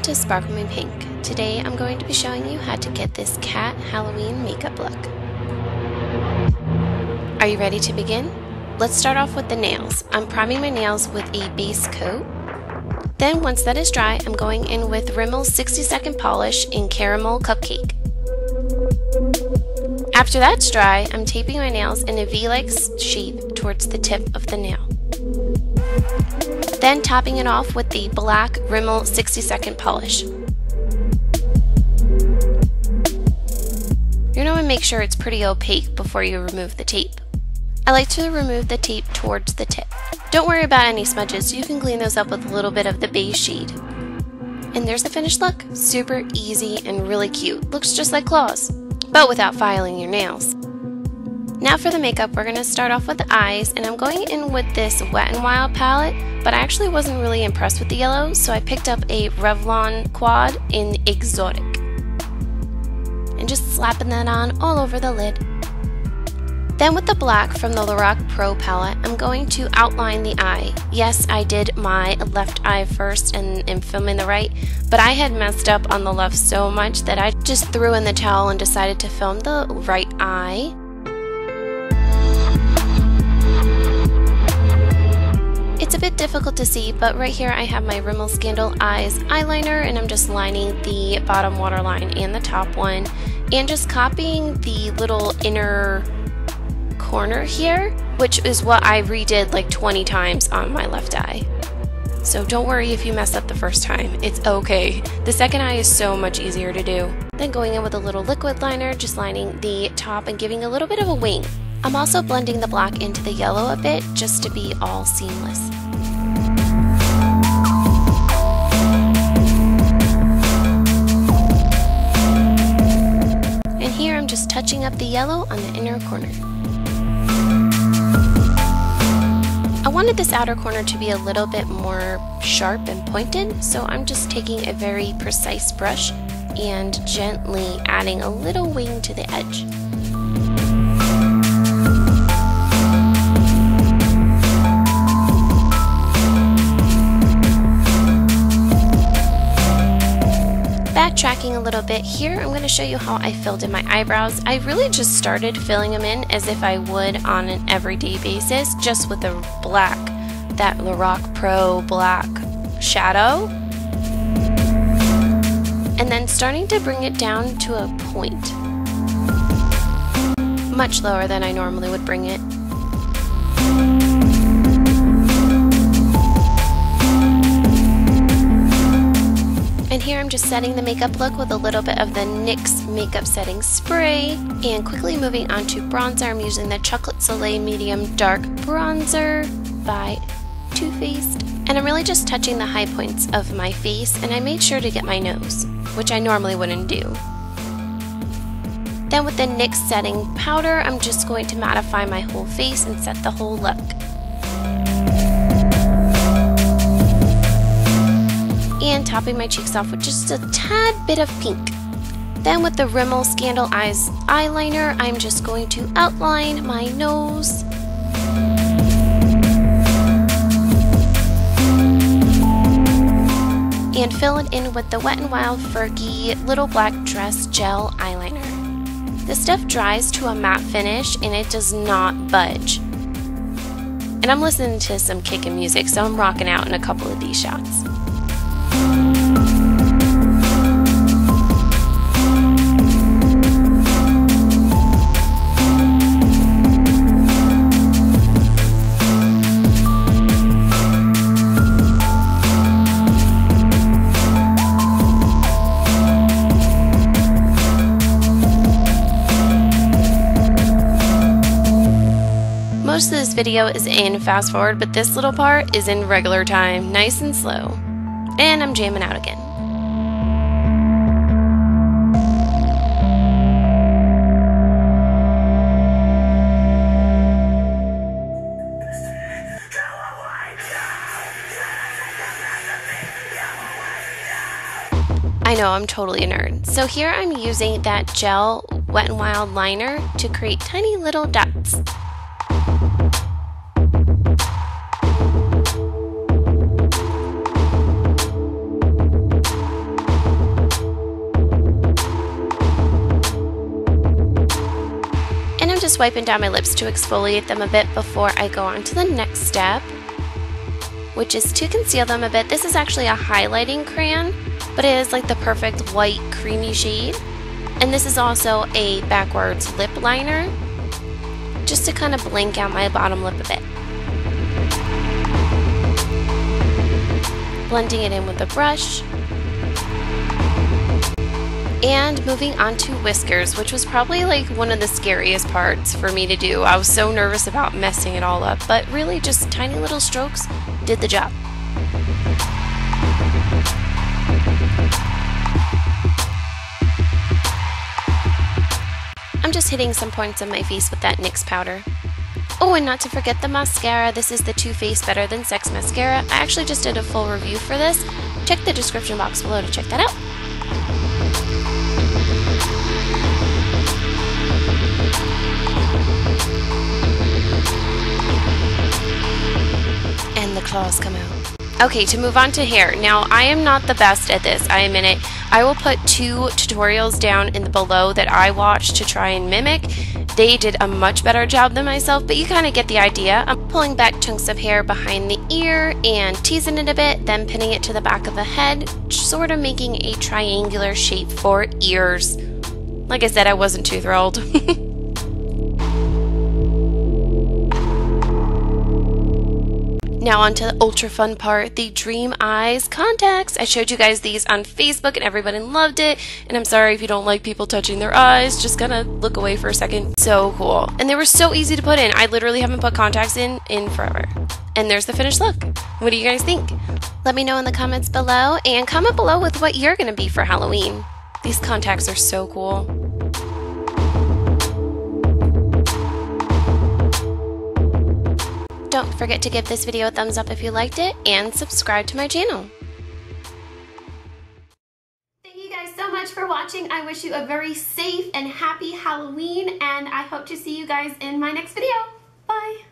to Sparkle Me Pink. Today I'm going to be showing you how to get this cat Halloween makeup look. Are you ready to begin? Let's start off with the nails. I'm priming my nails with a base coat. Then once that is dry, I'm going in with Rimmel's 60-second polish in Caramel Cupcake. After that's dry, I'm taping my nails in a V-like shape towards the tip of the nail. Then topping it off with the black Rimmel 60-second polish. You're going to make sure it's pretty opaque before you remove the tape. I like to remove the tape towards the tip. Don't worry about any smudges, you can clean those up with a little bit of the base shade. And there's the finished look. Super easy and really cute. Looks just like claws, but without filing your nails. Now for the makeup, we're going to start off with the eyes, and I'm going in with this Wet n Wild palette, but I actually wasn't really impressed with the yellow, so I picked up a Revlon Quad in Exotic. And just slapping that on all over the lid. Then with the black from the Lorac Pro palette, I'm going to outline the eye. Yes, I did my left eye first and am filming the right, but I had messed up on the left so much that I just threw in the towel and decided to film the right eye. It's a bit difficult to see, but right here I have my Rimmel Scandal Eyes eyeliner, and I'm just lining the bottom waterline and the top one, and just copying the little inner corner here, which is what I redid like 20 times on my left eye. So don't worry if you mess up the first time, it's okay. The second eye is so much easier to do. Then going in with a little liquid liner, just lining the top and giving a little bit of a wing. I'm also blending the black into the yellow a bit, just to be all seamless. And here I'm just touching up the yellow on the inner corner. I wanted this outer corner to be a little bit more sharp and pointed, so I'm just taking a very precise brush and gently adding a little wing to the edge. Backtracking a little bit here, I'm going to show you how I filled in my eyebrows. I really just started filling them in as if I would on an everyday basis, just with the black, that Lorac Pro black shadow. And then starting to bring it down to a point. Much lower than I normally would bring it. And here I'm just setting the makeup look with a little bit of the NYX makeup setting spray, and quickly moving on to bronzer. I'm using the Chocolate Soleil Medium Dark Bronzer by Too Faced. And I'm really just touching the high points of my face, and I made sure to get my nose, which I normally wouldn't do. Then with the NYX setting powder, I'm just going to mattify my whole face and set the whole look. And topping my cheeks off with just a tad bit of pink. Then with the Rimmel Scandal Eyes eyeliner, I'm just going to outline my nose. And fill it in with the Wet n Wild Fergie Little Black Dress Gel eyeliner. This stuff dries to a matte finish and it does not budge. And I'm listening to some kickin' music, so I'm rocking out in a couple of these shots. Most of this video is in fast forward, but this little part is in regular time, nice and slow. And I'm jamming out again. I know, I'm totally a nerd. So here I'm using that gel Wet n Wild liner to create tiny little dots. just wiping down my lips to exfoliate them a bit before I go on to the next step, which is to conceal them a bit. This is actually a highlighting crayon, but it is like the perfect white creamy shade. And this is also a backwards lip liner, just to kind of blank out my bottom lip a bit. Blending it in with a brush. And moving on to Whiskers, which was probably like one of the scariest parts for me to do. I was so nervous about messing it all up, but really just tiny little strokes did the job. I'm just hitting some points on my face with that NYX powder. Oh, and not to forget the mascara. This is the Too Faced Better Than Sex mascara. I actually just did a full review for this. Check the description box below to check that out. And the claws come out. Okay, to move on to hair. Now, I am not the best at this, I admit it. I will put 2 tutorials down in the below that I watched to try and mimic. They did a much better job than myself, but you kind of get the idea. I'm pulling back chunks of hair behind the ear and teasing it a bit, then pinning it to the back of the head, sort of making a triangular shape for ears. Like I said, I wasn't too thrilled. Now on to the ultra fun part, the Dream Eyes contacts. I showed you guys these on Facebook and everybody loved it. And I'm sorry if you don't like people touching their eyes, just gonna look away for a second. So cool. And they were so easy to put in. I literally haven't put contacts in forever. And there's the finished look. What do you guys think? Let me know in the comments below, and comment below with what you're gonna be for Halloween. These contacts are so cool. Don't forget to give this video a thumbs up if you liked it, and subscribe to my channel. Thank you guys so much for watching. I wish you a very safe and happy Halloween, and I hope to see you guys in my next video. Bye!